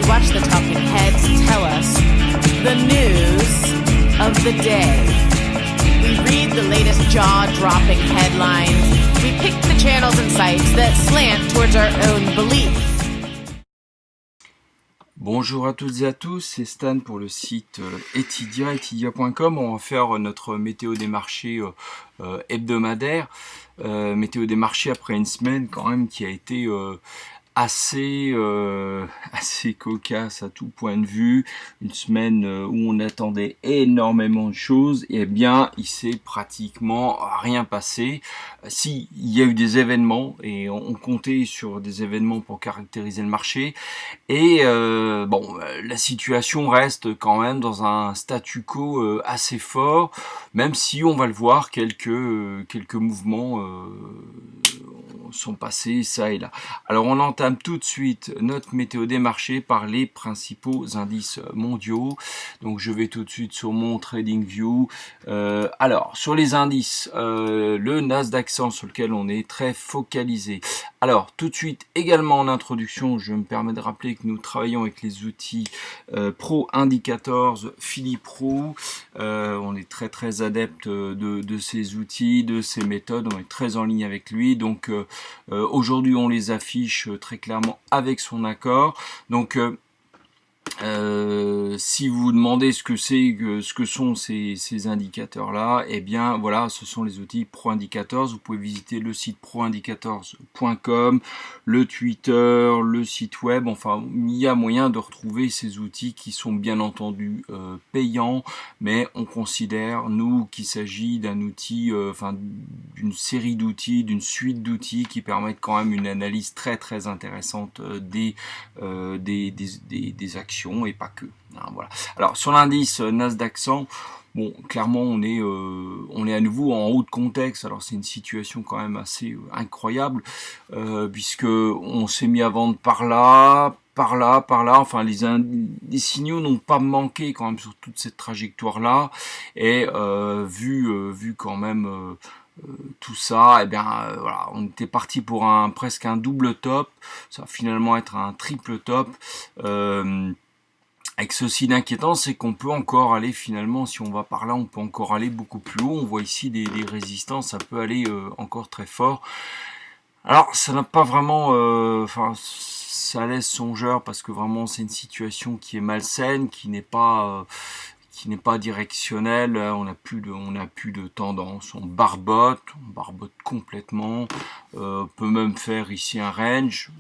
watch the talking heads tell us the news of the day. We read the latest jaw-dropping headlines. We pick the channels and sites that slant towards our own beliefs. Bonjour à toutes et à tous, c'est Stan pour le site etidia.com. On va faire notre météo des marchés hebdomadaire. Météo des marchés après une semaine quand même qui a été assez cocasse à tout point de vue, une semaine où on attendait énormément de choses, et bien il s'est pratiquement rien passé. Si, il y a eu des événements et on comptait sur des événements pour caractériser le marché, et la situation reste quand même dans un statu quo assez fort, même si on va le voir, quelques mouvements sont passés ça et là. Alors on entame tout de suite notre météo des marchés par les principaux indices mondiaux. Donc je vais tout de suite sur mon TradingView. Alors sur les indices, le Nasdaq 100 sur lequel on est très focalisé. Alors tout de suite également en introduction, je me permets de rappeler que nous travaillons avec les outils Pro Indicators, Philippe Roux. On est très adepte de ces outils, de ces méthodes, on est très en ligne avec lui. Donc aujourd'hui on les affiche très clairement avec son accord. Donc si vous vous demandez ce que sont ces indicateurs là, eh bien voilà, ce sont les outils Pro Indicators. Vous pouvez visiter le site proindicators.com, le Twitter, le site web. Enfin, il y a moyen de retrouver ces outils qui sont bien entendu payants, mais on considère nous qu'il s'agit d'un outil, d'une série d'outils, d'une suite d'outils qui permettent quand même une analyse très intéressante des actions et pas que. Voilà. Alors sur l'indice Nasdaq 100, bon, clairement on est à nouveau en haut de contexte. Alors c'est une situation quand même assez incroyable puisque on s'est mis à vendre par là. Enfin les signaux n'ont pas manqué quand même sur toute cette trajectoire là, et vu quand même tout ça, et bien voilà, on était parti pour presque un double top. Ça va finalement être un triple top. Avec ceci d'inquiétant, c'est qu'on peut encore aller finalement, si on va par là, on peut encore aller beaucoup plus haut. On voit ici des résistances, ça peut aller encore très fort. Alors ça n'a pas vraiment, ça laisse songeur parce que vraiment c'est une situation qui est malsaine, qui n'est pas directionnelle. On n'a plus de tendance, on barbote complètement. On peut même faire ici un range.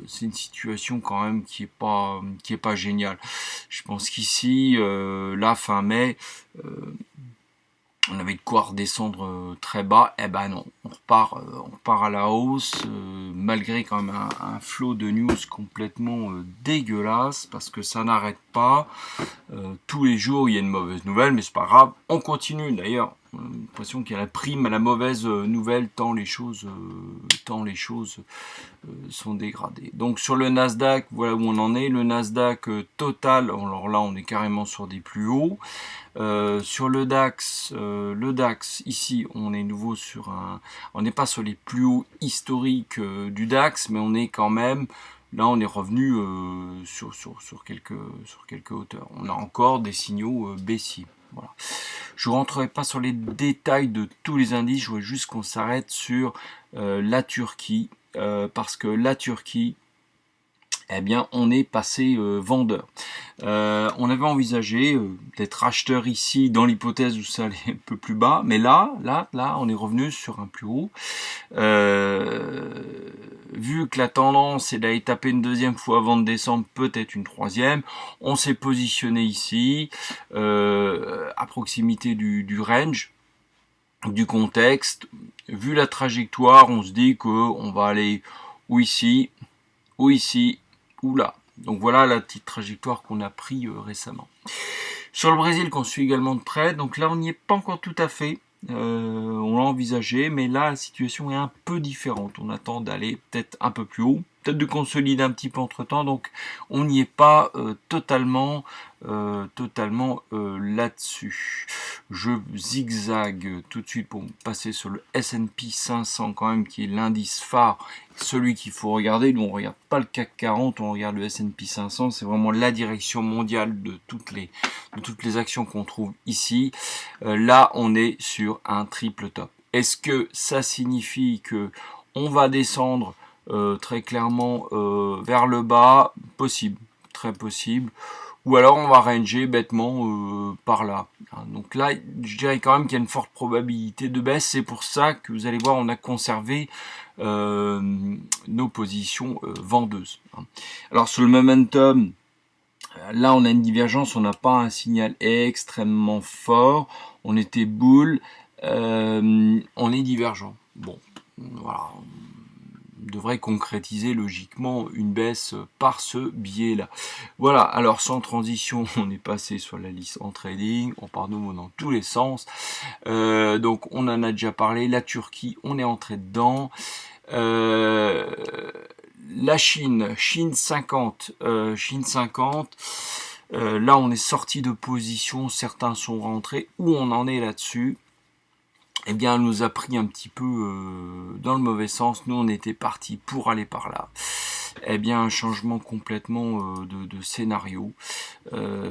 C'est une situation quand même qui est pas géniale. Je pense qu'ici, là fin mai, on avait de quoi redescendre très bas. Eh ben non, on repart à la hausse, malgré quand même un flot de news complètement dégueulasse, parce que ça n'arrête pas. Tous les jours il y a une mauvaise nouvelle, mais c'est pas grave, on continue. D'ailleurs, on a l'impression qu'il y a la prime à la mauvaise nouvelle, tant les choses sont dégradées. Donc sur le Nasdaq, voilà où on en est. Le Nasdaq total, alors là on est carrément sur des plus hauts. Sur le DAX, ici on est nouveau sur on n'est pas sur les plus hauts historiques du DAX, mais on est quand même, là on est revenu sur quelques hauteurs. On a encore des signaux baissiers. Voilà. Je ne rentrerai pas sur les détails de tous les indices, je voudrais juste qu'on s'arrête sur la Turquie, parce que la Turquie, eh bien, on est passé vendeur. On avait envisagé d'être acheteur ici dans l'hypothèse où ça allait un peu plus bas, mais là, on est revenu sur un plus haut. Vu que la tendance est d'aller taper une deuxième fois avant de descendre, peut-être une troisième, on s'est positionné ici, à proximité du range, du contexte. Vu la trajectoire, on se dit qu'on va aller ou ici, ou là. Donc voilà la petite trajectoire qu'on a pris récemment. Sur le Brésil, qu'on suit également de près, donc là on n'y est pas encore tout à fait. On l'a envisagé, mais là la situation est un peu différente. On attend d'aller peut-être un peu plus haut, peut-être de consolider un petit peu entre temps, donc on n'y est pas totalement là-dessus. Je zigzague tout de suite pour passer sur le S&P 500 quand même, qui est l'indice phare, celui qu'il faut regarder. Nous, on ne regarde pas le CAC 40, on regarde le S&P 500. C'est vraiment la direction mondiale de toutes les actions qu'on trouve ici. Là, on est sur un triple top. Est-ce que ça signifie que on va descendre très clairement vers le bas? Possible, très possible. Ou alors on va ranger bêtement par là. Donc là, je dirais quand même qu'il y a une forte probabilité de baisse. C'est pour ça que vous allez voir, on a conservé nos positions vendeuses. Alors sur le momentum, là on a une divergence, on n'a pas un signal extrêmement fort. On était bull, on est divergent. Bon, voilà. Devrait concrétiser logiquement une baisse par ce biais-là. Voilà, alors sans transition, on est passé sur la liste en trading, on part de mots dans tous les sens. Donc on en a déjà parlé, la Turquie, on est entré dedans. La Chine 50, là on est sorti de position, certains sont rentrés, où on en est là-dessus? Eh bien, elle nous a pris un petit peu dans le mauvais sens. Nous, on était parti pour aller par là. Eh bien, un changement complètement de scénario,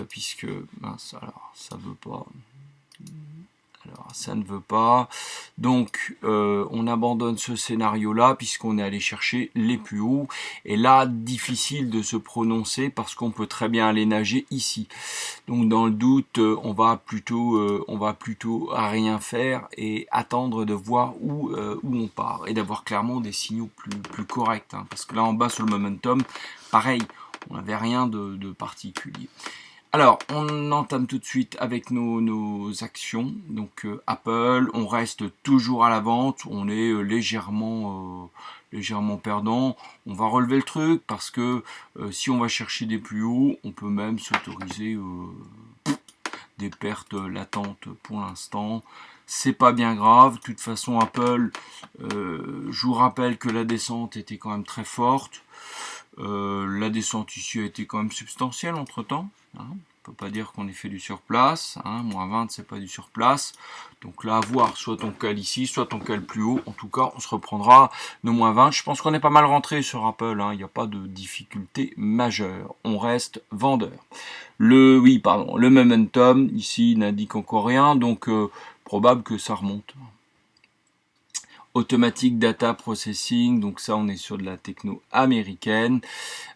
puisque mince, alors ça veut pas. Alors, ça ne veut pas. Donc, on abandonne ce scénario-là puisqu'on est allé chercher les plus hauts. Et là, difficile de se prononcer parce qu'on peut très bien aller nager ici. Donc, dans le doute, on va plutôt à rien faire et attendre de voir où on part et d'avoir clairement des signaux plus corrects. Hein, parce que là, en bas, sur le momentum, pareil, on n'avait rien de particulier. Alors, on entame tout de suite avec nos actions. Donc, Apple, on reste toujours à la vente. On est légèrement perdant. On va relever le truc parce que si on va chercher des plus hauts, on peut même s'autoriser des pertes latentes pour l'instant. C'est pas bien grave. De toute façon, Apple, je vous rappelle que la descente était quand même très forte. La descente ici a été quand même substantielle entre temps. Hein. On peut pas dire qu'on ait fait du surplace. Hein. Moins 20, c'est pas du surplace. Donc là, à voir, soit on cale ici, soit on cale plus haut. En tout cas, on se reprendra nos moins 20. Je pense qu'on est pas mal rentré sur Apple. Hein. Il n'y a pas de difficulté majeure. On reste vendeur. Le momentum, ici, n'indique encore rien. Donc, probable que ça remonte. Automatic Data Processing, donc ça on est sur de la techno américaine.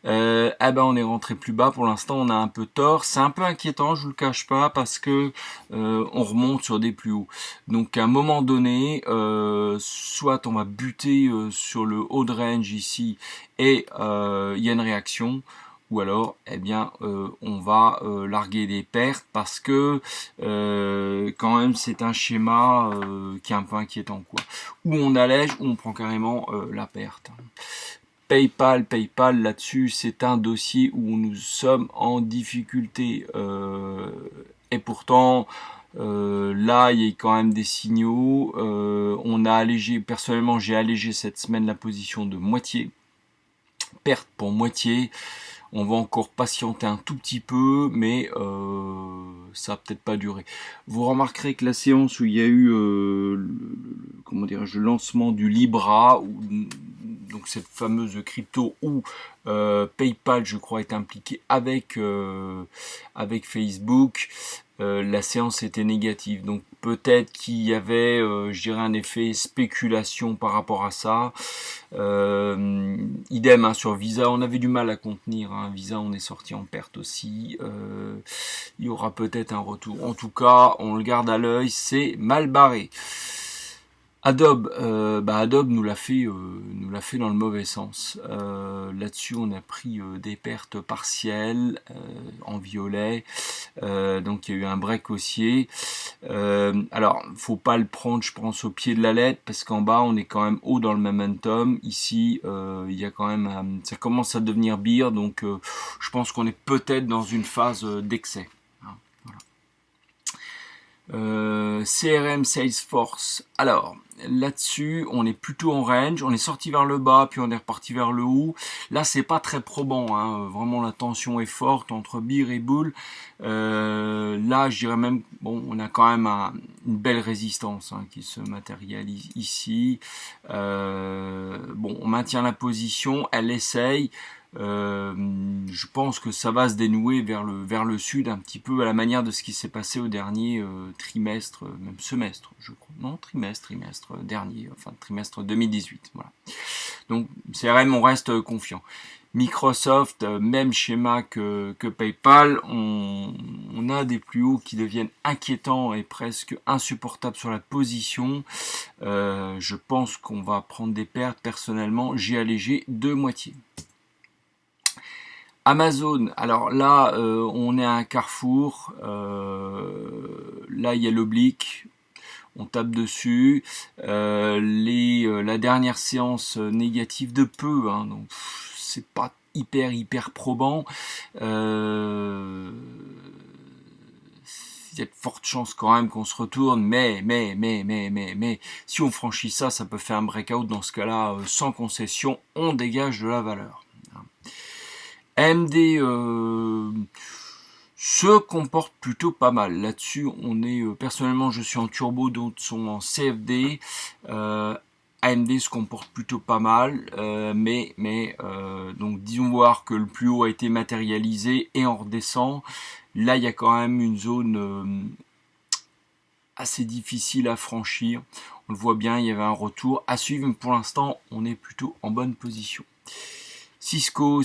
On est rentré plus bas, pour l'instant on a un peu tort, c'est un peu inquiétant, je vous le cache pas, parce que on remonte sur des plus hauts. Donc à un moment donné, soit on va buter sur le haut de range ici et il y a une réaction, ou alors on va larguer des pertes parce que quand même c'est un schéma qui est un peu inquiétant, quoi. Ou on allège ou on prend carrément la perte. PayPal là-dessus, c'est un dossier où nous sommes en difficulté et pourtant là il y a quand même des signaux. On a allégé, personnellement j'ai allégé cette semaine la position de moitié, perte pour moitié. On va encore patienter un tout petit peu, mais ça va peut-être pas durer. Vous remarquerez que la séance où il y a eu le lancement du Libra, donc cette fameuse crypto où PayPal, je crois, est impliqué avec Facebook, la séance était négative. Donc peut-être qu'il y avait, un effet spéculation par rapport à ça. Idem sur Visa, on avait du mal à contenir. Visa, on est sorti en perte aussi. Il y aura peut-être un retour. En tout cas, on le garde à l'œil. C'est mal barré. Adobe, Adobe nous l'a fait dans le mauvais sens. Là-dessus, on a pris des pertes partielles en violet. Donc il y a eu un break haussier. Alors, faut pas le prendre, je pense, au pied de la lettre, parce qu'en bas, on est quand même haut dans le momentum. Ici, il y a quand même, ça commence à devenir beer, donc je pense qu'on est peut-être dans une phase d'excès. CRM Salesforce. Alors, là-dessus, on est plutôt en range. On est sorti vers le bas, puis on est reparti vers le haut. Là, c'est pas très probant, hein. Vraiment, la tension est forte entre bear et bull. Là, je dirais même, bon, on a quand même une belle résistance, hein, qui se matérialise ici. Bon, on maintient la position, elle essaye. Je pense que ça va se dénouer vers le sud, un petit peu à la manière de ce qui s'est passé au dernier trimestre, même semestre, je crois. Non, trimestre dernier, enfin trimestre 2018. Voilà. Donc CRM, on reste confiant. Microsoft, même schéma que PayPal, on a des plus hauts qui deviennent inquiétants et presque insupportables sur la position. Je pense qu'on va prendre des pertes. Personnellement, j'ai allégé de moitié. Amazon, alors là, on est à un carrefour. Là, il y a l'oblique. On tape dessus. La dernière séance négative de peu, hein, donc c'est pas hyper probant. Il y a de fortes chances quand même qu'on se retourne, mais si on franchit ça, ça peut faire un breakout. Dans ce cas-là, sans concession, on dégage de la valeur. AMD se comporte plutôt pas mal. Là-dessus, on est personnellement, je suis en turbo, d'autres sont en CFD. AMD se comporte plutôt pas mal, donc disons voir que le plus haut a été matérialisé et on redescend. Là, il y a quand même une zone assez difficile à franchir. On le voit bien, il y avait un retour à suivre, mais pour l'instant, on est plutôt en bonne position. Cisco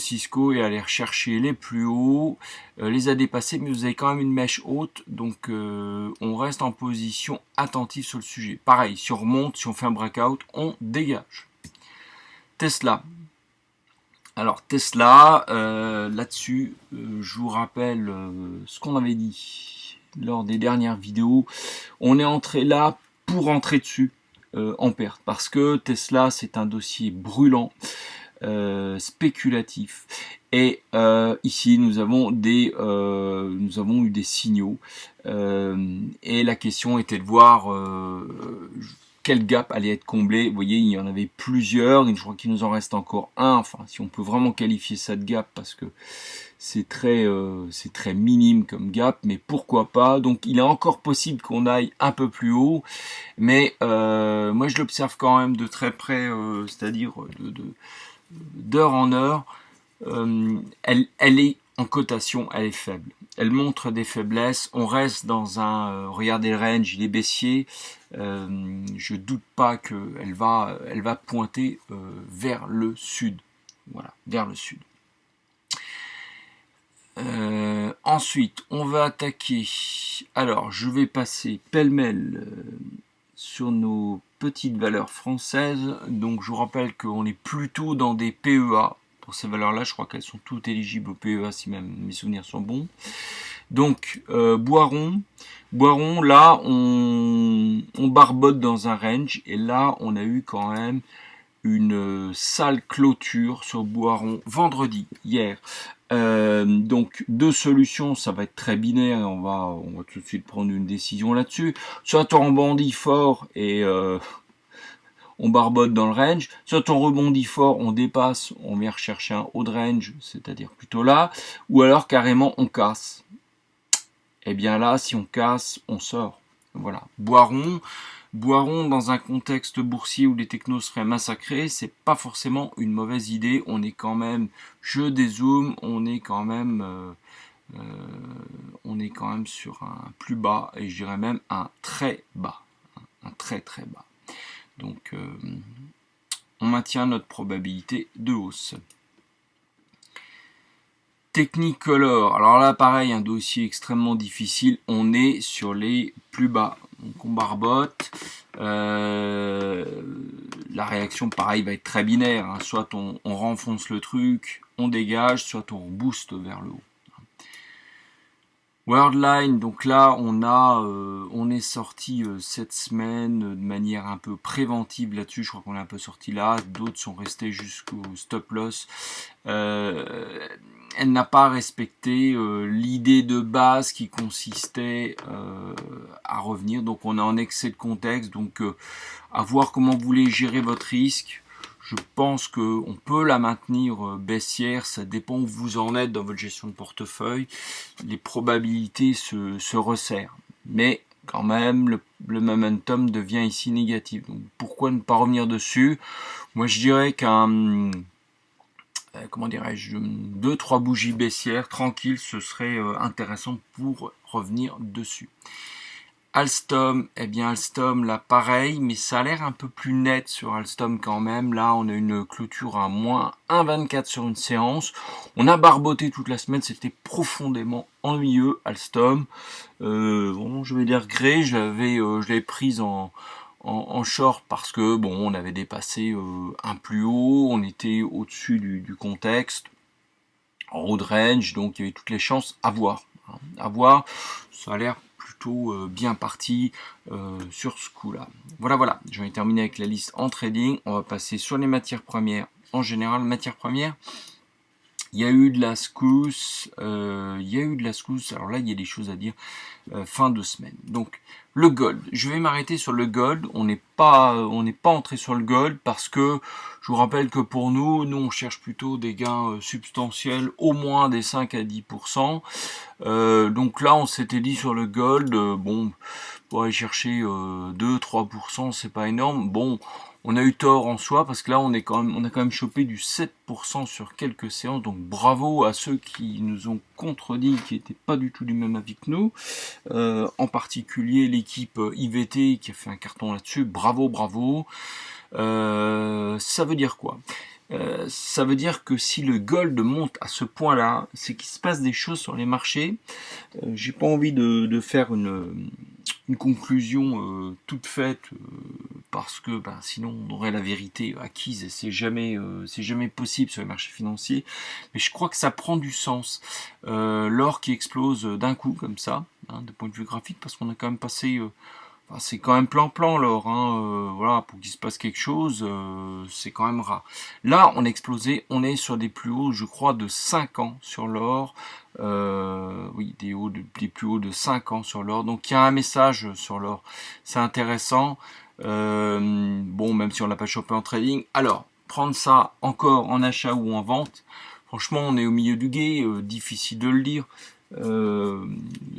est allé rechercher les plus hauts, les a dépassés, mais vous avez quand même une mèche haute, donc on reste en position attentive sur le sujet. Pareil, si on remonte, si on fait un breakout, on dégage. Tesla. Alors Tesla, là-dessus, je vous rappelle ce qu'on avait dit lors des dernières vidéos. On est entré là pour entrer dessus en perte, parce que Tesla, c'est un dossier brûlant. Spéculatif et ici nous avons eu des signaux et la question était de voir quel gap allait être comblé. Vous voyez, il y en avait plusieurs, je crois qu'il nous en reste encore un, enfin si on peut vraiment qualifier ça de gap, parce que c'est très minime comme gap, mais pourquoi pas. Donc il est encore possible qu'on aille un peu plus haut, mais moi je l'observe quand même de très près, c'est-à-dire d'heure en heure. Elle est en cotation, elle est faible. Elle montre des faiblesses. On reste dans un... regardez le range, il est baissier. Je doute pas qu'elle va pointer vers le sud. Voilà, vers le sud. Ensuite, on va attaquer. Alors, je vais passer pêle-mêle sur nos petites valeurs françaises. Donc, je vous rappelle qu'on est plutôt dans des PEA. Pour ces valeurs-là, je crois qu'elles sont toutes éligibles au PEA, si même mes souvenirs sont bons. Donc, Boiron, là, on barbote dans un range. Et là, on a eu quand même une sale clôture sur Boiron vendredi, hier. Donc deux solutions, ça va être très binaire et on va tout de suite prendre une décision là-dessus. Soit on rebondit fort et on barbote dans le range, soit on rebondit fort, on dépasse, on vient rechercher un haut de range, c'est-à-dire plutôt là, ou alors carrément on casse. Et bien là, si on casse, on sort. Voilà. Boiron dans un contexte boursier où les technos seraient massacrés, c'est pas forcément une mauvaise idée. On est quand même, je dézoome, on est quand même sur un plus bas, et je dirais même un très bas, un très bas. Donc on maintient notre probabilité de hausse. Technicolor, alors là pareil, un dossier extrêmement difficile, on est sur les plus bas, donc on barbote, la réaction pareil va être très binaire, hein. Soit on renfonce le truc, on dégage, soit on booste vers le haut. Worldline, donc là on est sorti cette semaine de manière un peu préventive là-dessus, je crois qu'on est un peu sorti là, d'autres sont restés jusqu'au stop loss. elle n'a pas respecté l'idée de base qui consistait à revenir. Donc on est en excès de contexte, donc à voir comment vous voulez gérer votre risque. Je pense qu'on peut la maintenir baissière, ça dépend où vous en êtes dans votre gestion de portefeuille. Les probabilités se resserrent, mais quand même le momentum devient ici négatif. Donc pourquoi ne pas revenir dessus? Moi je dirais qu'un comment dirais-je, 2-3 bougies baissières tranquilles, ce serait intéressant pour revenir dessus. Alstom, eh bien Alstom là pareil, mais ça a l'air un peu plus net sur Alstom quand même. Là on a une clôture à moins 1,24 sur une séance. On a barboté toute la semaine, c'était profondément ennuyeux Alstom. Bon, je vais dire gré, je l'avais prise en short parce que bon, on avait dépassé un plus haut, on était au-dessus du contexte, en haut de range, donc il y avait toutes les chances à voir. À voir, ça a l'air plutôt bien parti sur ce coup-là. Voilà, je vais terminer avec la liste en trading. On va passer sur les matières premières. En général, matières premières, il y a eu de la secousse, alors là il y a des choses à dire fin de semaine. Donc le gold, je vais m'arrêter sur le gold, on n'est pas entré sur le gold parce que je vous rappelle que pour nous on cherche plutôt des gains substantiels, au moins des 5 à 10%. Donc là on s'était dit sur le gold, bon, pour aller chercher 2-3%, c'est pas énorme. Bon, on a eu tort en soi parce que là on a quand même chopé du 7% sur quelques séances, donc bravo à ceux qui nous ont contredit, qui n'étaient pas du tout du même avis que nous, en particulier l'équipe IVT qui a fait un carton là-dessus, bravo. Ça veut dire quoi? Ça veut dire que si le gold monte à ce point-là, c'est qu'il se passe des choses sur les marchés. J'ai pas envie de faire une conclusion toute faite parce que sinon on aurait la vérité acquise et c'est jamais possible sur les marchés financiers. Mais je crois que ça prend du sens. L'or qui explose d'un coup comme ça, de point de vue graphique, parce qu'on a quand même passé c'est quand même plan l'or, voilà, pour qu'il se passe quelque chose, c'est quand même rare. Là, on a explosé, on est sur des plus hauts, je crois, de 5 ans sur l'or. Oui, des plus hauts de 5 ans sur l'or. Donc il y a un message sur l'or, c'est intéressant. Bon, même si on l'a pas chopé en trading. Alors, prendre ça encore en achat ou en vente, franchement, on est au milieu du gué, difficile de le dire. Vous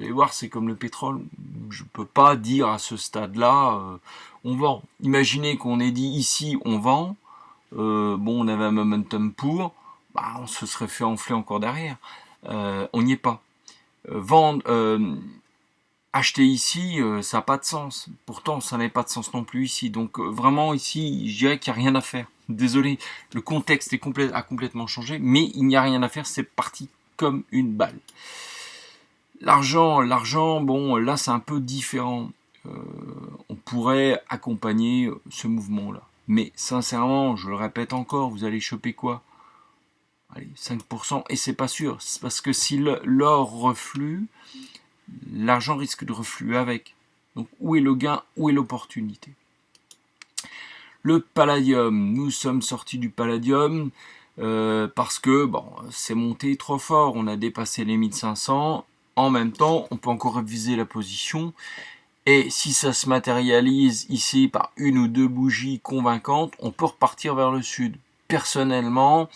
allez voir, c'est comme le pétrole, je peux pas dire à ce stade-là on vend. Imaginez qu'on ait dit ici on vend, bon on avait un momentum pour, on se serait fait enfler encore derrière. On n'y est pas. Vendre, acheter ici, ça n'a pas de sens. Pourtant, ça n'avait pas de sens non plus ici. Donc vraiment ici, je dirais qu'il n'y a rien à faire. Désolé, le contexte a complètement changé, mais il n'y a rien à faire, c'est parti comme une balle. L'argent, bon, là c'est un peu différent. On pourrait accompagner ce mouvement-là. Mais sincèrement, je le répète encore, vous allez choper quoi? Allez, 5%, et c'est pas sûr. C'est parce que si l'or reflue, l'argent risque de refluer avec. Donc où est le gain, où est l'opportunité? Le palladium, nous sommes sortis du palladium parce que bon, c'est monté trop fort, on a dépassé les 1500. En même temps, on peut encore réviser la position. Et si ça se matérialise ici par une ou deux bougies convaincantes, on peut repartir vers le sud. Personnellement,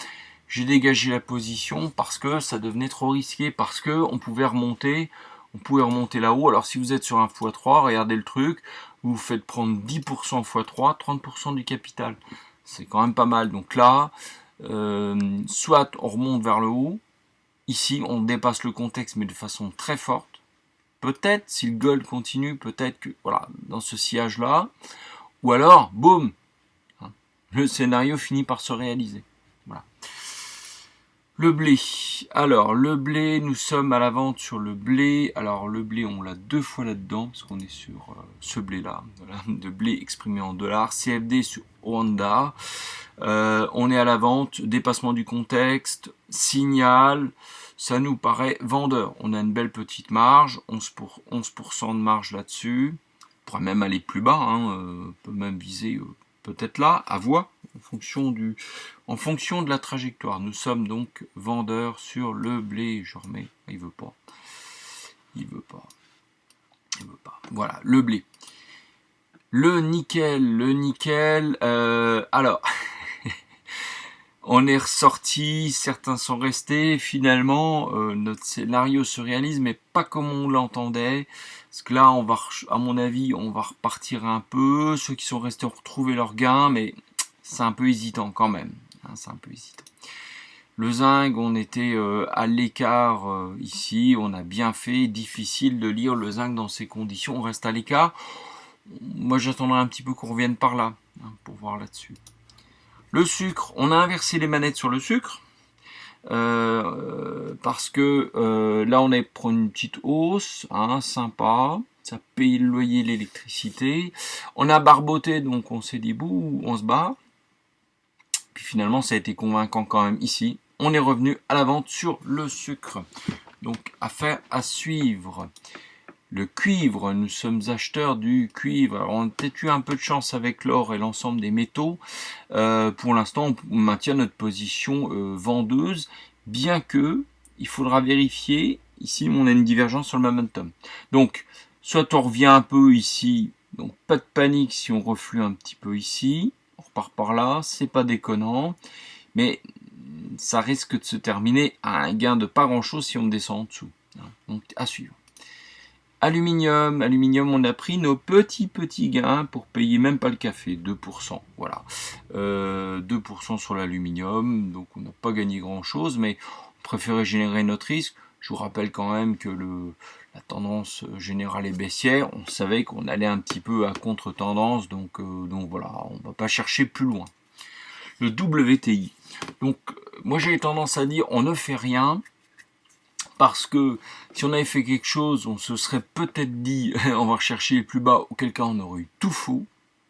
j'ai dégagé la position parce que ça devenait trop risqué, parce que on pouvait remonter là-haut. Alors si vous êtes sur un x3, regardez le truc, vous faites prendre 10% x3, 30% du capital. C'est quand même pas mal. Donc là, soit on remonte vers le haut, ici, on dépasse le contexte, mais de façon très forte. Peut-être, si le gold continue, peut-être que, voilà, dans ce sillage-là. Ou alors, boum, le scénario finit par se réaliser. Voilà. Le blé. Alors, le blé, nous sommes à la vente sur le blé. Alors, le blé, on l'a deux fois là-dedans, parce qu'on est sur ce blé-là. Voilà, de blé exprimé en dollars. CFD sur Oanda. On est à la vente, dépassement du contexte, signal, ça nous paraît vendeur. On a une belle petite marge, 11% de marge là-dessus. On pourrait même aller plus bas, on peut même viser peut-être là, à voir. en fonction de la trajectoire. Nous sommes donc vendeurs sur le blé. Je remets, il veut pas. Voilà, le blé. Le nickel, alors, on est ressorti, certains sont restés, finalement, notre scénario se réalise, mais pas comme on l'entendait, parce que là, à mon avis, on va repartir un peu, ceux qui sont restés ont retrouvé leur gain, mais c'est un peu hésitant quand même, hein, c'est un peu hésitant. Le zinc, on était à l'écart ici, on a bien fait, difficile de lire le zinc dans ces conditions, on reste à l'écart. Moi j'attendrai un petit peu qu'on revienne par là, hein, pour voir là-dessus. Le sucre, on a inversé les manettes sur le sucre, parce que là on est pour une petite hausse, hein, sympa, ça paye le loyer, l'électricité. On a barboté, donc on s'est dit, bouh, on se bat. Puis finalement ça a été convaincant quand même ici. On est revenu à la vente sur le sucre. Donc affaire à suivre. Le cuivre, nous sommes acheteurs du cuivre. Alors, on a peut-être eu un peu de chance avec l'or et l'ensemble des métaux. Pour l'instant, on maintient notre position vendeuse, bien que il faudra vérifier. Ici, on a une divergence sur le momentum. Donc, soit on revient un peu ici, donc pas de panique si on reflue un petit peu ici. On repart par là, c'est pas déconnant, mais ça risque de se terminer à un gain de pas grand-chose si on descend en dessous. Donc, à suivre. Aluminium, on a pris nos petits gains pour payer même pas le café, 2%, voilà. 2% sur l'aluminium, donc on n'a pas gagné grand chose, mais on préférait générer notre risque. Je vous rappelle quand même que la tendance générale est baissière, on savait qu'on allait un petit peu à contre-tendance, donc voilà, on va pas chercher plus loin. Le WTI, donc moi j'ai tendance à dire on ne fait rien, parce que si on avait fait quelque chose, on se serait peut-être dit on va rechercher les plus bas, auquel cas on aurait eu tout faux,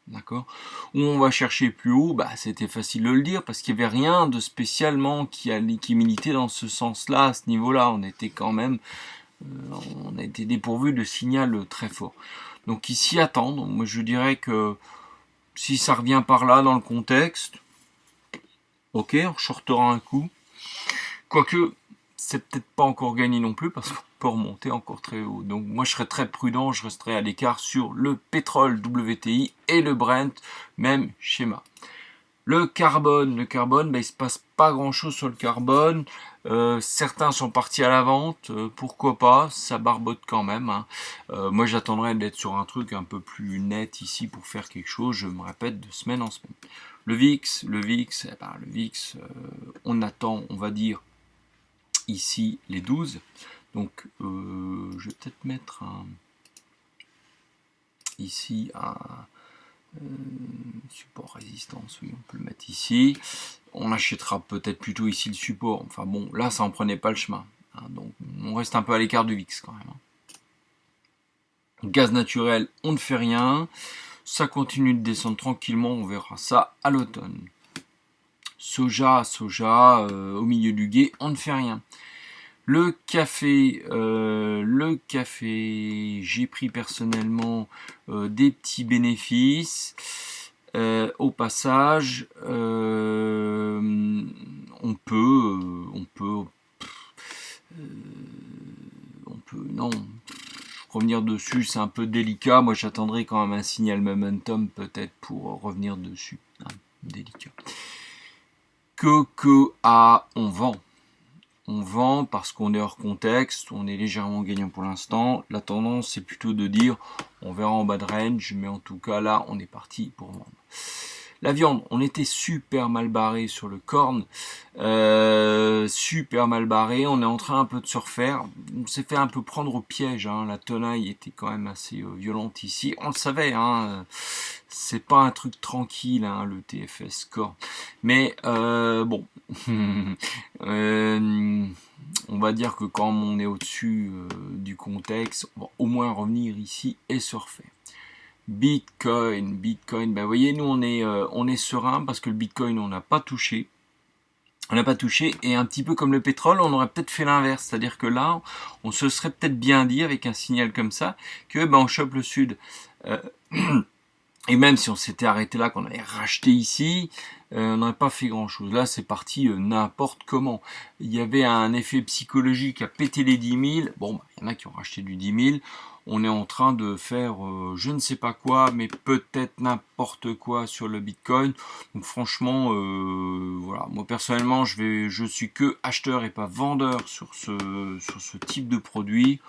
d'accord. Ou on va chercher plus haut, bah c'était facile de le dire parce qu'il n'y avait rien de spécialement qui militait dans ce sens-là, à ce niveau-là. On était quand même, on a été dépourvu de signal très fort. Donc ici attendre. Moi je dirais que si ça revient par là dans le contexte, ok, on shortera un coup. Quoique c'est peut-être pas encore gagné non plus parce qu'on peut remonter encore très haut. Donc moi je serais très prudent, je resterai à l'écart sur le pétrole WTI et le Brent, même schéma. Le carbone, il se passe pas grand chose sur le carbone. Certains sont partis à la vente, pourquoi pas, ça barbote quand même. Hein. Moi j'attendrai d'être sur un truc un peu plus net ici pour faire quelque chose, je me répète de semaine en semaine. Le VIX, on attend, on va dire, ici les 12, donc je vais peut-être mettre ici un support résistance, oui on peut le mettre ici, on achètera peut-être plutôt ici le support, enfin bon là ça en prenait pas le chemin, hein, donc on reste un peu à l'écart du VIX quand même. Hein. Gaz naturel, on ne fait rien, ça continue de descendre tranquillement, on verra ça à l'automne. Soja, au milieu du gué, on ne fait rien. Le café, j'ai pris personnellement des petits bénéfices. Au passage, on peut, non, revenir dessus, c'est un peu délicat. Moi, j'attendrai quand même un signal momentum peut-être pour revenir dessus. Hein, délicat. On vend. On vend parce qu'on est hors contexte, on est légèrement gagnant pour l'instant. La tendance, c'est plutôt de dire, on verra en bas de range, mais en tout cas, là, on est parti pour vendre. La viande, on était super mal barré sur le corn, super mal barré, on est en train un peu de se refaire, on s'est fait un peu prendre au piège, hein. La tenaille était quand même assez violente ici, on le savait, hein. C'est pas un truc tranquille, hein, le TFS corn, mais bon, on va dire que quand on est au-dessus du contexte, on va au moins revenir ici et se refaire. Bitcoin, ben vous voyez, nous on est serein parce que le Bitcoin on n'a pas touché. Et un petit peu comme le pétrole, on aurait peut-être fait l'inverse, c'est-à-dire que là, on se serait peut-être bien dit avec un signal comme ça que ben on chope le sud Et même si on s'était arrêté là, qu'on avait racheté ici, on n'aurait pas fait grand chose. Là, c'est parti n'importe comment. Il y avait un effet psychologique à péter les 10 000. Bon, il y en a qui ont racheté du 10 000. On est en train de faire je ne sais pas quoi, mais peut-être n'importe quoi sur le Bitcoin. Donc franchement, voilà. Moi personnellement, je suis que acheteur et pas vendeur sur ce type de produit.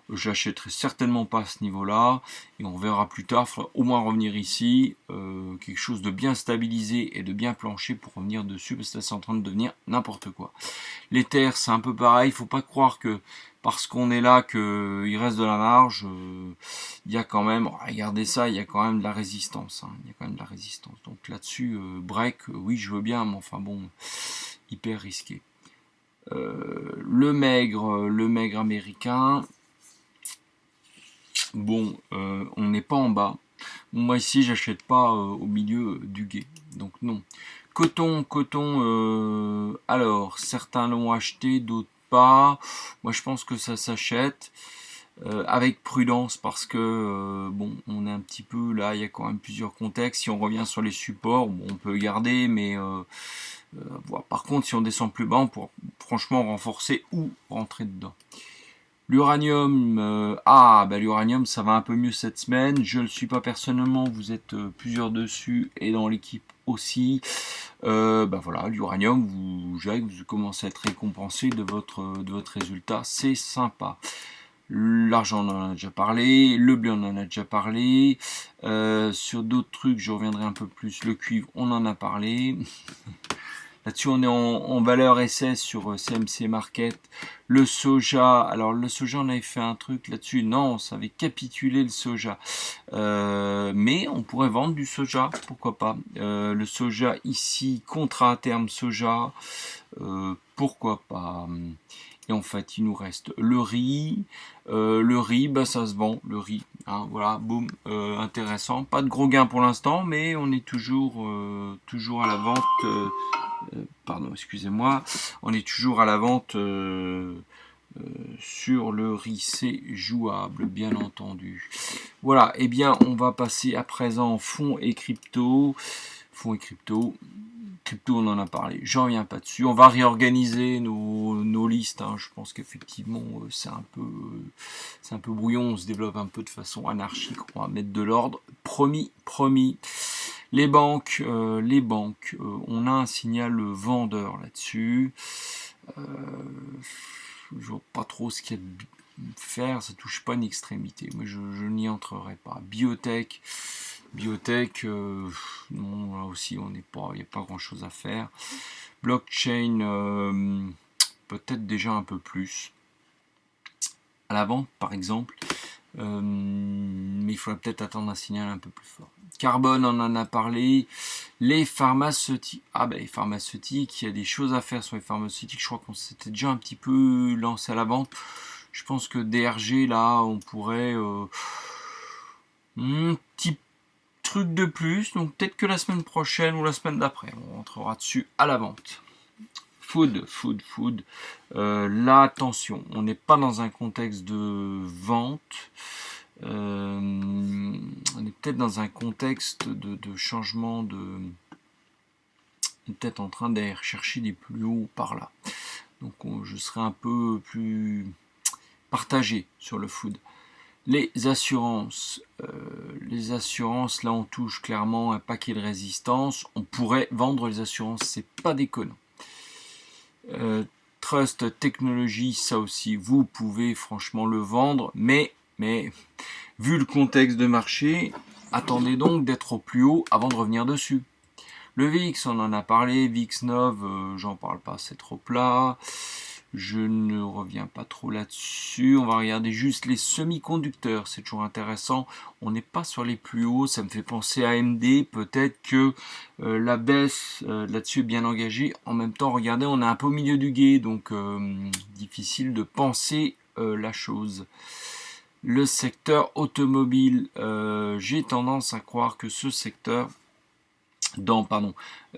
J'achèterai certainement pas à ce niveau-là, et on verra plus tard. Il faudra au moins revenir ici, quelque chose de bien stabilisé et de bien planché pour revenir dessus, parce que là c'est en train de devenir n'importe quoi. Les terres, c'est un peu pareil. Il faut pas croire que parce qu'on est là qu'il reste de la marge. Il y a quand même, regardez ça, il y a quand même de la résistance. Hein, il y a quand même de la résistance. Donc là-dessus, break, oui, je veux bien, mais enfin bon, hyper risqué. Le maigre américain. Bon, on n'est pas en bas. Moi ici, j'achète pas au milieu du gué. Donc non. Coton. Alors, certains l'ont acheté, d'autres pas. Moi, je pense que ça s'achète avec prudence parce que bon, on est un petit peu là. Il y a quand même plusieurs contextes. Si on revient sur les supports, bon, on peut garder, mais voilà. Par contre, si on descend plus bas, on pourra franchement renforcer ou rentrer dedans. L'uranium, l'uranium ça va un peu mieux cette semaine. Je ne le suis pas personnellement, vous êtes plusieurs dessus et dans l'équipe aussi. Voilà, l'uranium, vous commencez à être récompensé de votre résultat, c'est sympa. L'argent, on en a déjà parlé. Le blé, on en a déjà parlé. Sur d'autres trucs, je reviendrai un peu plus. Le cuivre, on en a parlé. Là-dessus, on est en valeur SS sur CMC Market. Le soja, alors le soja, on avait fait un truc là-dessus. Non, ça avait capitulé le soja. Mais on pourrait vendre du soja, pourquoi pas. Le soja ici, contrat à terme soja, pourquoi pas. Et en fait, il nous reste le riz. Le riz, ça se vend, le riz. Hein, voilà, boum, intéressant. Pas de gros gains pour l'instant, mais on est toujours à la vente. Pardon, excusez-moi. On est toujours à la vente sur le riz, c'est jouable, bien entendu. Voilà, et bien, on va passer à présent fonds et crypto. Fonds et crypto. Crypto, on en a parlé, j'en reviens pas dessus. On va réorganiser nos listes. Hein. Je pense qu'effectivement, c'est un peu brouillon. On se développe un peu de façon anarchique. On va mettre de l'ordre. Promis. Les banques, on a un signal vendeur là-dessus. Je vois pas trop ce qu'il y a de faire. Ça touche pas une extrémité. Moi, je n'y entrerai pas. Biotech. Non, là aussi, il n'y a pas grand chose à faire. Blockchain, peut-être déjà un peu plus. À la vente, par exemple. Mais il faudrait peut-être attendre un signal un peu plus fort. Carbone, on en a parlé. Les pharmaceutiques. Les pharmaceutiques, il y a des choses à faire sur les pharmaceutiques. Je crois qu'on s'était déjà un petit peu lancé à la vente. Je pense que DRG, là, on pourrait... un petit truc de plus, donc peut-être que la semaine prochaine ou la semaine d'après, on rentrera dessus à la vente. Food. Là, attention, on n'est pas dans un contexte de vente. On est peut-être dans un contexte de changement de... On est peut-être en train d'aller chercher des plus hauts par là. Donc je serai un peu plus partagé sur le food. Les assurances, là on touche clairement un paquet de résistance. On pourrait vendre les assurances, c'est pas déconnant. Trust Technology, ça aussi, vous pouvez franchement le vendre, mais vu le contexte de marché, attendez donc d'être au plus haut avant de revenir dessus. Le VIX, on en a parlé, VIX9, j'en parle pas, c'est trop plat. Je ne reviens pas trop là-dessus. On va regarder juste les semi-conducteurs. C'est toujours intéressant. On n'est pas sur les plus hauts. Ça me fait penser à AMD. Peut-être que la baisse là-dessus est bien engagée. En même temps, regardez, on est un peu au milieu du gué. Donc, difficile de penser la chose. Le secteur automobile. J'ai tendance à croire que ce secteur, dans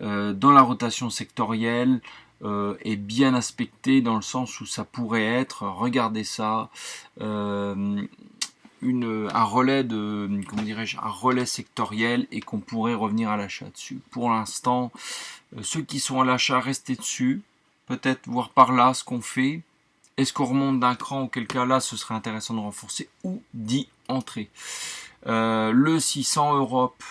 la rotation sectorielle, est bien aspecté dans le sens où ça pourrait être, regardez ça, un relais de, comment dirais-je, un relais sectoriel et qu'on pourrait revenir à l'achat dessus. Pour l'instant, ceux qui sont à l'achat, restez dessus. Peut-être voir par là ce qu'on fait. Est-ce qu'on remonte d'un cran, auquel cas là, ce serait intéressant de renforcer ou d'y entrer. Le 600 Europe,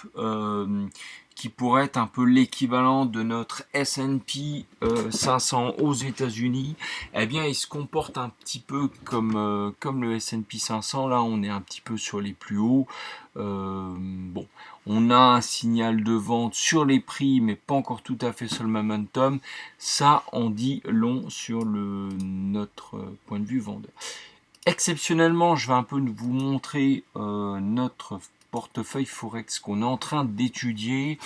qui pourrait être un peu l'équivalent de notre S&P 500 aux États-Unis, eh bien, il se comporte un petit peu comme le S&P 500. Là, on est un petit peu sur les plus hauts. Bon, on a un signal de vente sur les prix, mais pas encore tout à fait sur le momentum. Ça en dit long sur notre point de vue vendeur. Exceptionnellement, je vais un peu vous montrer notre portefeuille Forex qu'on est en train d'étudier,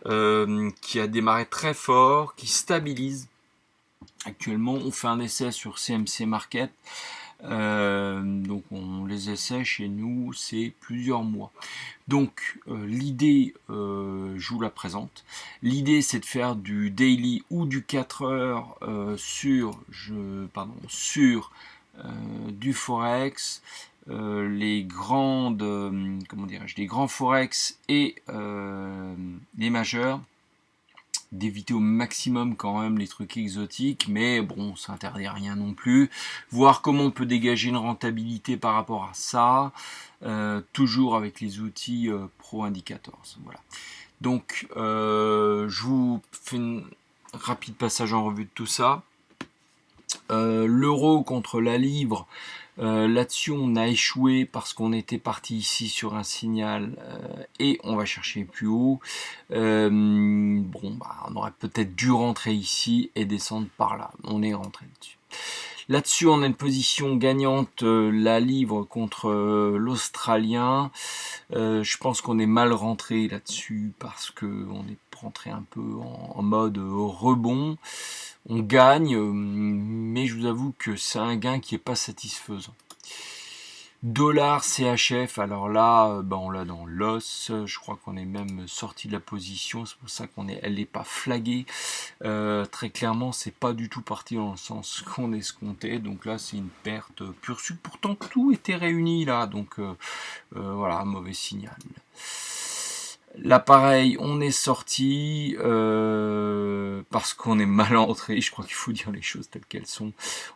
qui a démarré très fort, qui stabilise. Actuellement, on fait un essai sur CMC Market. Donc les essais chez nous, c'est plusieurs mois. Donc l'idée, je vous la présente. L'idée, c'est de faire du daily ou du 4 heures sur du forex, les grands forex et les majeurs, d'éviter au maximum quand même les trucs exotiques, mais bon, ça interdit rien non plus. Voir comment on peut dégager une rentabilité par rapport à ça, toujours avec les outils Pro Indicators. Voilà. Donc, je vous fais un rapide passage en revue de tout ça. L'euro contre la livre, là-dessus on a échoué parce qu'on était parti ici sur un signal et on va chercher plus haut. On aurait peut-être dû rentrer ici et descendre par là. On est rentré dessus. Là-dessus, on a une position gagnante, la livre contre l'australien. Je pense qu'on est mal rentré là-dessus parce qu'on est rentré un peu en mode rebond. On gagne, mais je vous avoue que c'est un gain qui est pas satisfaisant. Dollar CHF, alors là, on l'a dans l'os. Je crois qu'on est même sorti de la position. C'est pour ça elle n'est pas flaguée. Très clairement, c'est pas du tout parti dans le sens qu'on escomptait. Donc là, c'est une perte pure sucre. Pourtant, tout était réuni là. Donc voilà, mauvais signal. Là, pareil, on est sorti parce qu'on est mal entré. Je crois qu'il faut dire les choses telles qu'elles sont.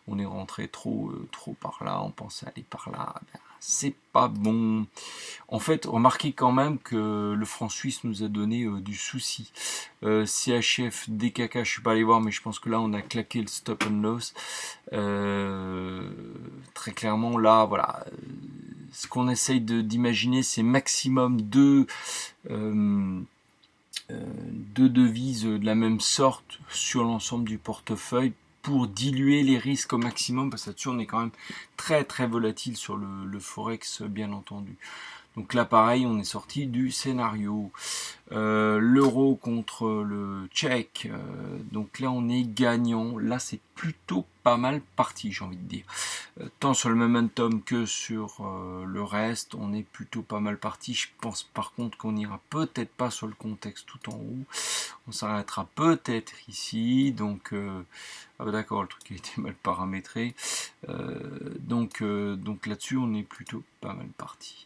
On est rentré trop par là. On pensait aller par là. Ben, c'est pas bon. En fait, remarquez quand même que le franc suisse nous a donné du souci. CHF, DKK, je suis pas allé voir, mais je pense que là, on a claqué le stop and loss. Très clairement, là, voilà. Ce qu'on essaye d'imaginer, c'est maximum deux devises de la même sorte sur l'ensemble du portefeuille pour diluer les risques au maximum, parce que là-dessus on est quand même très très volatile sur le forex, bien entendu. Donc là pareil, on est sorti du scénario. L'euro contre le tchèque, donc là on est gagnant. Là c'est plutôt pas mal parti, j'ai envie de dire. Tant sur le momentum que sur le reste, on est plutôt pas mal parti. Je pense par contre qu'on n'ira peut-être pas sur le contexte tout en haut. On s'arrêtera peut-être ici. Donc d'accord, le truc a été mal paramétré. Donc là-dessus, on est plutôt pas mal parti.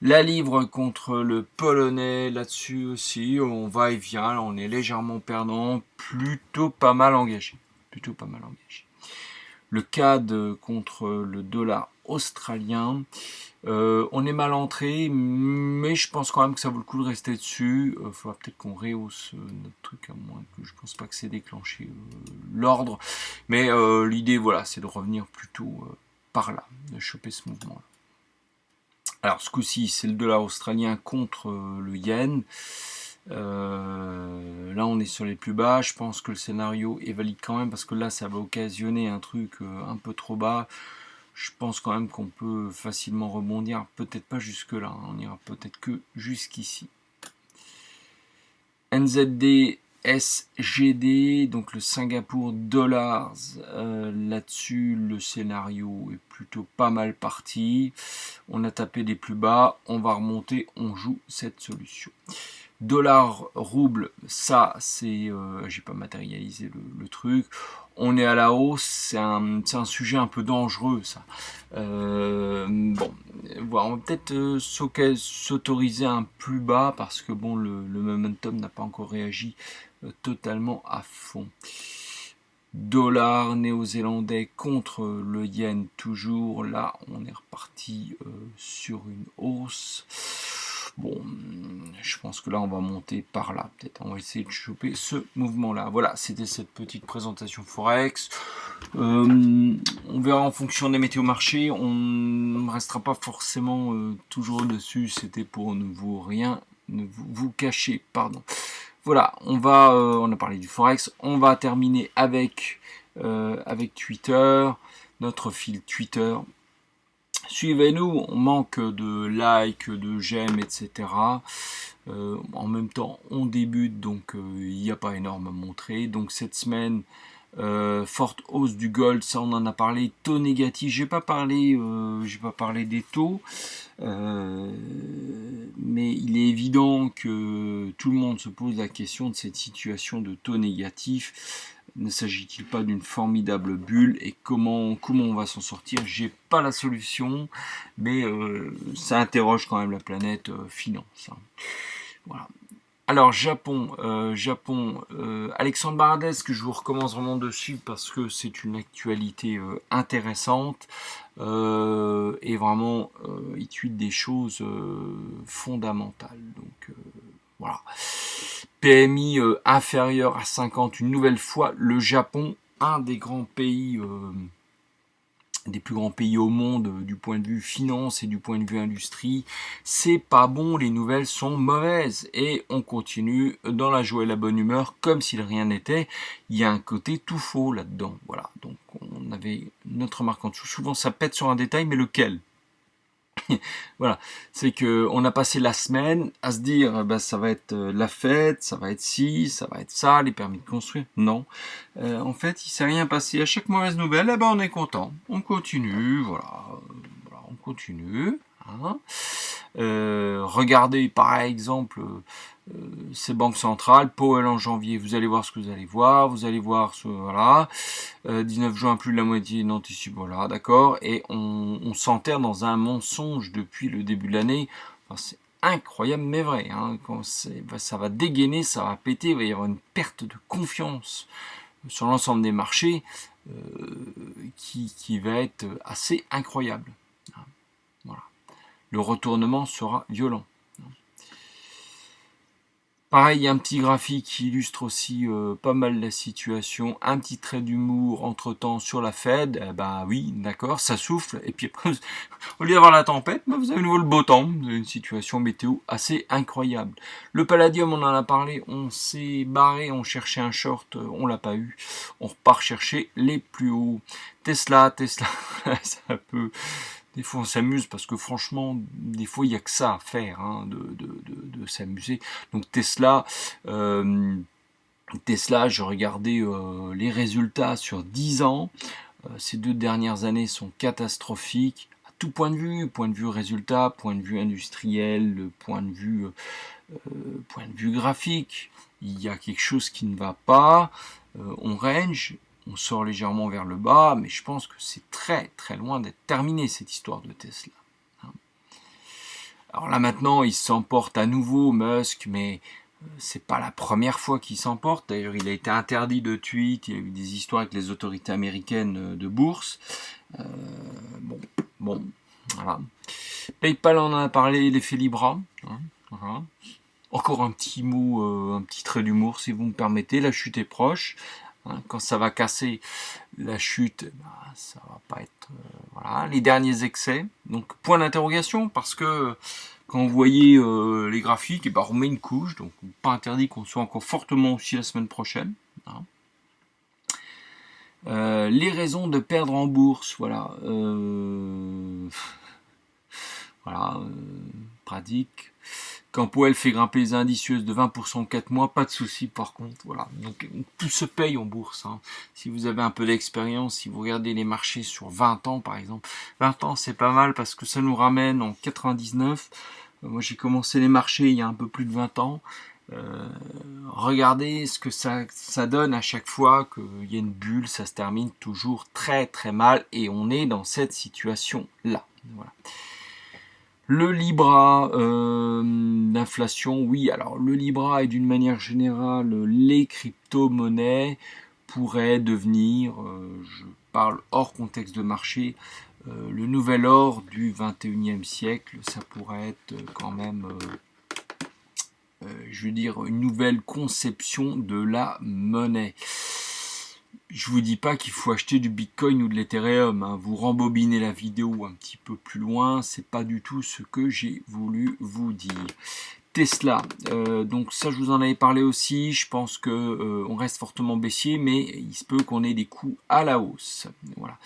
La livre contre le polonais, là-dessus aussi, on va et vient. Là, on est légèrement perdant, plutôt pas mal engagé. Le CAD contre le dollar australien, on est mal entré, mais je pense quand même que ça vaut le coup de rester dessus. Il faudra peut-être qu'on rehausse notre truc, à moins que je pense pas que c'est déclenché l'ordre. Mais l'idée, voilà, c'est de revenir plutôt par là, de choper ce mouvement-là. Alors ce coup-ci, c'est le dollar australien contre le yen. Là on est sur les plus bas. Je pense que le scénario est valide quand même, parce que là ça va occasionner un truc un peu trop bas. Je pense quand même qu'on peut facilement rebondir, peut-être pas jusque là, on ira peut-être que jusqu'ici. NZD SGD, donc le Singapour Dollars, là-dessus le scénario est plutôt pas mal parti. On a tapé des plus bas, on va remonter, on joue cette solution. Dollar rouble, ça c'est, j'ai pas matérialisé le truc. On est à la hausse, c'est un sujet un peu dangereux ça. Bon, voilà, on va peut-être s'autoriser un plus bas parce que bon, le momentum n'a pas encore réagi totalement à fond. Dollar néo-zélandais contre le yen toujours. Là, on est reparti sur une hausse. Bon, je pense que là, on va monter par là. Peut-être on va essayer de choper ce mouvement-là. Voilà, c'était cette petite présentation Forex. On verra en fonction des météos marchés. On ne restera pas forcément toujours dessus. C'était pour ne vous cacher. Pardon. Voilà, on a parlé du Forex. On va terminer avec Twitter, notre fil Twitter. Suivez-nous, on manque de likes, de j'aime, etc. En même temps, on débute, donc il n'y a pas énorme à montrer. Donc cette semaine, forte hausse du gold, ça on en a parlé. Taux négatif, j'ai pas parlé des taux, mais il est évident que tout le monde se pose la question de cette situation de taux négatif. Ne s'agit-il pas d'une formidable bulle et comment on va s'en sortir? J'ai pas la solution, mais ça interroge quand même la planète finance. Hein. Voilà. Alors Japon, Alexandre Baradez, que je vous recommence vraiment dessus parce que c'est une actualité intéressante et vraiment il tweet des choses fondamentales. Donc voilà. PMI inférieur à 50 une nouvelle fois. Le Japon, un des grands pays, des plus grands pays au monde du point de vue finance et du point de vue industrie, c'est pas bon, les nouvelles sont mauvaises et on continue dans la joie et la bonne humeur comme si rien n'était. Il y a un côté tout faux là-dedans. Voilà, donc on avait notre remarque en dessous. Souvent ça pète sur un détail, mais lequel? Voilà, c'est que on a passé la semaine à se dire ça va être la fête, ça va être ci, ça va être ça, les permis de construire. Non, en fait, il s'est rien passé. À chaque mauvaise nouvelle, on est content, on continue, voilà, on continue. Hein. Regardez par exemple ces banques centrales, Powell en janvier, vous allez voir ce que vous allez voir ce, voilà, 19 juin plus de la moitié d'anticipe, voilà, d'accord, et on s'enterre dans un mensonge depuis le début de l'année, enfin, c'est incroyable mais vrai, hein, quand ça va dégainer, ça va péter, il va y avoir une perte de confiance sur l'ensemble des marchés qui va être assez incroyable. Voilà. Le retournement sera violent. Pareil, il y a un petit graphique qui illustre aussi pas mal la situation. Un petit trait d'humour entre-temps sur la Fed. Oui, d'accord, ça souffle. Et puis après, au lieu d'avoir la tempête, vous avez à nouveau le beau temps. Vous avez une situation météo assez incroyable. Le palladium, on en a parlé. On s'est barré, on cherchait un short, on l'a pas eu. On repart chercher les plus hauts. Tesla, ça peut... Des fois on s'amuse parce que franchement, des fois il n'y a que ça à faire, hein, de s'amuser. Donc Tesla, je regardais les résultats sur 10 ans. Ces 2 dernières années sont catastrophiques à tout point de vue résultat, point de vue industriel, point de vue graphique. Il y a quelque chose qui ne va pas. On range. On sort légèrement vers le bas, mais je pense que c'est très très loin d'être terminé cette histoire de Tesla. Alors là maintenant, il s'emporte à nouveau, Musk, mais c'est pas la première fois qu'il s'emporte. D'ailleurs, il a été interdit de tweet, il y a eu des histoires avec les autorités américaines de bourse. Bon, voilà. PayPal, on en a parlé, l'effet Libra. Voilà. Encore un petit mot, un petit trait d'humour, si vous me permettez. La chute est proche. Quand ça va casser la chute, ça va pas être... voilà, les derniers excès. Donc, point d'interrogation, parce que quand vous voyez les graphiques, on remet une couche. Donc, pas interdit qu'on soit encore fortement aussi la semaine prochaine. Hein. Les raisons de perdre en bourse, voilà. Pratique. Quand Powell fait grimper les indicieuses de 20% en 4 mois, pas de souci par contre. Voilà. Donc tout se paye en bourse. Hein. Si vous avez un peu d'expérience, si vous regardez les marchés sur 20 ans par exemple, 20 ans c'est pas mal parce que ça nous ramène en 99. Moi j'ai commencé les marchés il y a un peu plus de 20 ans. Regardez ce que ça donne à chaque fois qu'il y a une bulle, ça se termine toujours très très mal et on est dans cette situation là. Voilà. Le Libra, l'inflation, oui. Alors le Libra et d'une manière générale, les crypto-monnaies pourraient devenir, je parle hors contexte de marché, le nouvel or du 21e siècle. Ça pourrait être quand même, je veux dire, une nouvelle conception de la monnaie. Je vous dis pas qu'il faut acheter du Bitcoin ou de l'Ethereum, hein. Vous rembobinez la vidéo un petit peu plus loin, c'est pas du tout ce que j'ai voulu vous dire. Tesla, donc ça je vous en avais parlé aussi, je pense que on reste fortement baissier, mais il se peut qu'on ait des coûts à la hausse. Voilà.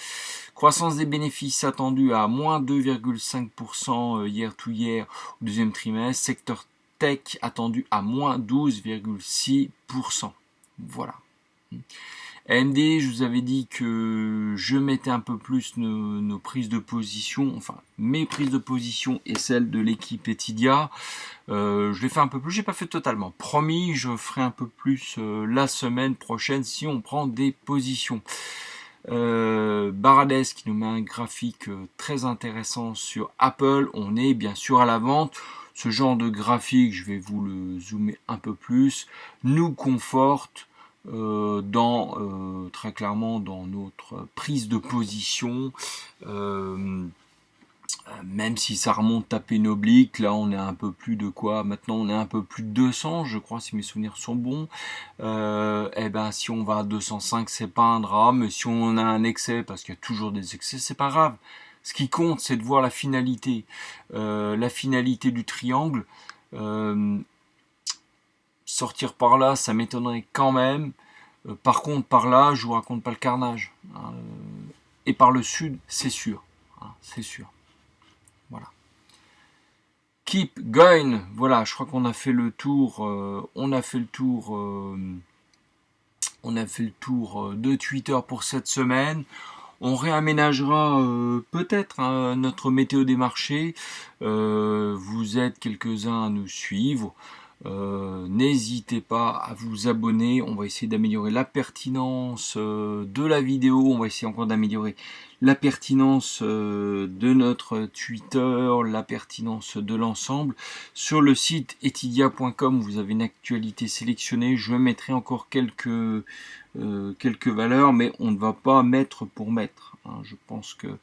Croissance des bénéfices attendue à moins 2,5% year to year au deuxième trimestre, secteur tech attendu à moins 12,6%. Voilà. AMD, je vous avais dit que je mettais un peu plus nos prises de position, enfin mes prises de position et celles de l'équipe Etidia. Je l'ai fait un peu plus, j'ai pas fait totalement. Promis, je ferai un peu plus la semaine prochaine si on prend des positions. Barades qui nous met un graphique très intéressant sur Apple. On est bien sûr à la vente. Ce genre de graphique, je vais vous le zoomer un peu plus, nous conforte très clairement dans notre prise de position, même si ça remonte taper une oblique. Là on est un peu plus de quoi, maintenant on est un peu plus de 200 je crois si mes souvenirs sont bons. Et ben si on va à 205 c'est pas un drame, mais si on a un excès, parce qu'il y a toujours des excès, c'est pas grave. Ce qui compte c'est de voir la finalité du triangle. Sortir par là, ça m'étonnerait quand même. Par contre, par là, je vous raconte pas le carnage. Et par le sud, c'est sûr. C'est sûr. Voilà. Keep going. Voilà, je crois qu'on a fait le tour. On a fait le tour de Twitter pour cette semaine. On réaménagera peut-être notre météo des marchés. Vous êtes quelques-uns à nous suivre. N'hésitez pas à vous abonner. On va essayer d'améliorer la pertinence de la vidéo. On va essayer encore d'améliorer la pertinence de notre Twitter, la pertinence de l'ensemble. Sur le site etidia.com, vous avez une actualité sélectionnée. Je mettrai encore quelques valeurs, mais on ne va pas mettre pour mettre. Je pense que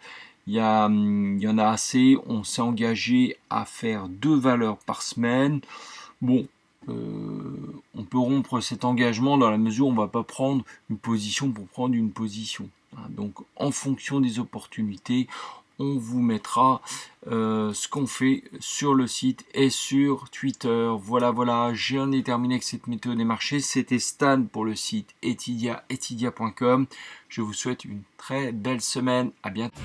il y en a assez. On s'est engagé à faire 2 valeurs par semaine. Bon, on peut rompre cet engagement dans la mesure où on ne va pas prendre une position pour prendre une position. Donc, en fonction des opportunités, on vous mettra ce qu'on fait sur le site et sur Twitter. Voilà, j'en ai terminé avec cette météo des marchés. C'était Stan pour le site etidia.com. Je vous souhaite une très belle semaine. À bientôt.